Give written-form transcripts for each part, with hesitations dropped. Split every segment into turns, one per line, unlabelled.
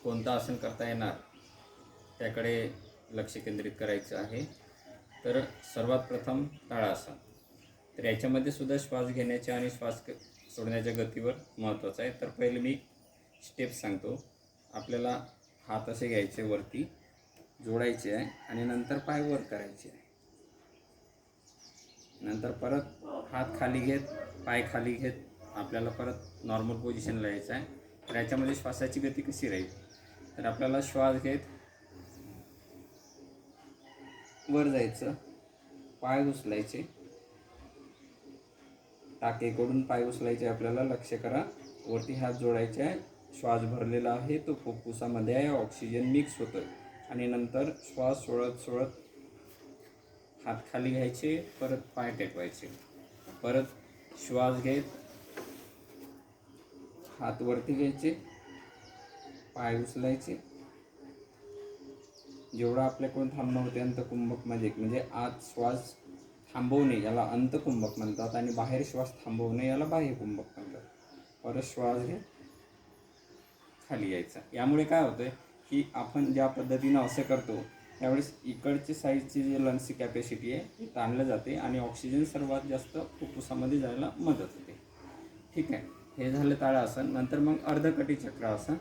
कोणतं आसन करता येणार त्याकडे लक्ष केंद्रित करायचं आहे। तर सर्वात प्रथम ताड़ासन। तर याच्यामध्ये सुद्धा श्वास घेण्याच्या आणि श्वास सोडण्याच्या गतीवर महत्त्वाचं आहे। तर पहिले मी स्टेप सांगतो। आपल्याला हात असे घ्यायचे, वरती जोडायचे आहे आणि नंतर पाय वर करायचे आहे। नंतर परत हात खाली घेत, पाय खाली घेत आपल्याला परत नॉर्मल पोझिशनला यायचं आहे। तर याच्यामध्ये श्वासाची गती कशी राहील, तर आपल्याला श्वास घेत वर जायचं, पाय उचलायचे, टाकेकडून पाय उचलायचे। आपल्याला लक्ष करा, वरती हात जोडायचे आहे, श्वास भरलेला आहे, तो फुफ्फुसामध्ये आहे, ऑक्सिजन मिक्स होतोय आणि नंतर श्वास सोडत सोडत हात खाली घ्यायचे, परत पाय टेकवायचे, परत श्वास घेत हात वरती घ्यायचे, पाय उचलायचे। जेवढा आपल्याकडून थांबणं होते अंतकुंभकमध्ये, म्हणजे आत श्वास थांबवणे याला अंतकुंभक म्हणतात आणि बाहेर श्वास थांबवणे याला बाह्य कुंभक म्हणतात। परत श्वास घे, खाली यायचा। यामुळे काय होतंय की आपण ज्या पद्धतीनं असं करतो त्यावेळेस इकडची साईडची जी लंग्सची कॅपॅसिटी आहे ती ताणली जाते आणि ऑक्सिजन सर्वात जास्त फुफ्फुसामध्ये जायला मदत होते। ठीक आहे, हे झालं ताड़ासन। नंतर मग अर्धकटी चक्रासन।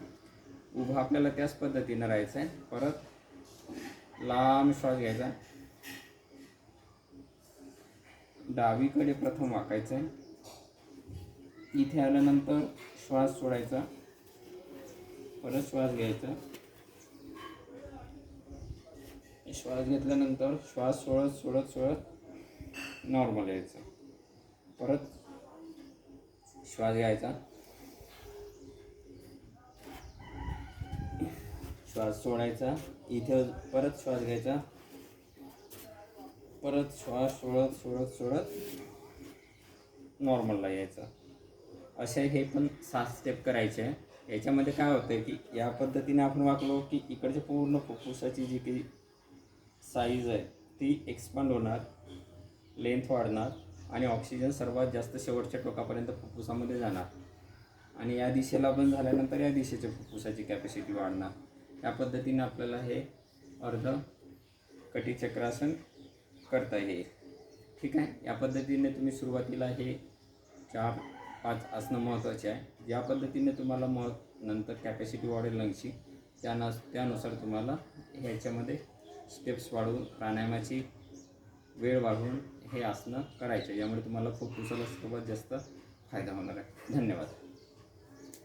उभं आपल्याला त्याच पद्धतीनं राहायचं आहे। परत लांब श्वास घ्यायचा, डावीकडे प्रथम वाकायचं आहे, इथे आल्यानंतर श्वास सोडायचा, परत श्वास घ्यायचा, श्वास घेतल्यानंतर श्वास सोडत सोडत सोडत नॉर्मल यायचं, परत श्वास घ्यायचा, श्वास सोडायचा, इथे परत श्वास घ्यायचा, परत श्वास सोडत सोडत सोडत नॉर्मलला यायचं। असे हे पण 7 स्टेप करायचे आहे। याच्यामध्ये काय होतं आहे की या पद्धतीने आपण वाकलो की इकडच्या पूर्ण फुफ्फुसाची जी काही साईज आहे ती एक्सपांड होणार, लेंथ वाढणार आणि ऑक्सिजन सर्वात जास्त शेवटच्या टोकापर्यंत फुफ्फुसामध्ये जाणार आणि या दिशेला बंद झाल्यानंतर या दिशेच्या फुफ्फुसाची कॅपॅसिटी वाढणार। या पद्धतीने आपल्याला हे अर्ध कटी चक्रासन करता येईल। ठीक आहे, या पद्धतीने तुम्ही सुरुवातीला हे 4-5 आसनं महत्त्वाचे आहे। ज्या पद्धतीने तुम्हाला नंतर कॅपॅसिटी वाढेल लंग्सची त्यानुसार तुम्हाला ह्याच्यामध्ये स्टेप्स वाढवून, प्राणायामाची वेळ वाढवून हे आसनं करायचे, यामुळे तुम्हाला फुफ्फुसाला सर्वात जास्त फायदा होणार आहे। धन्यवाद।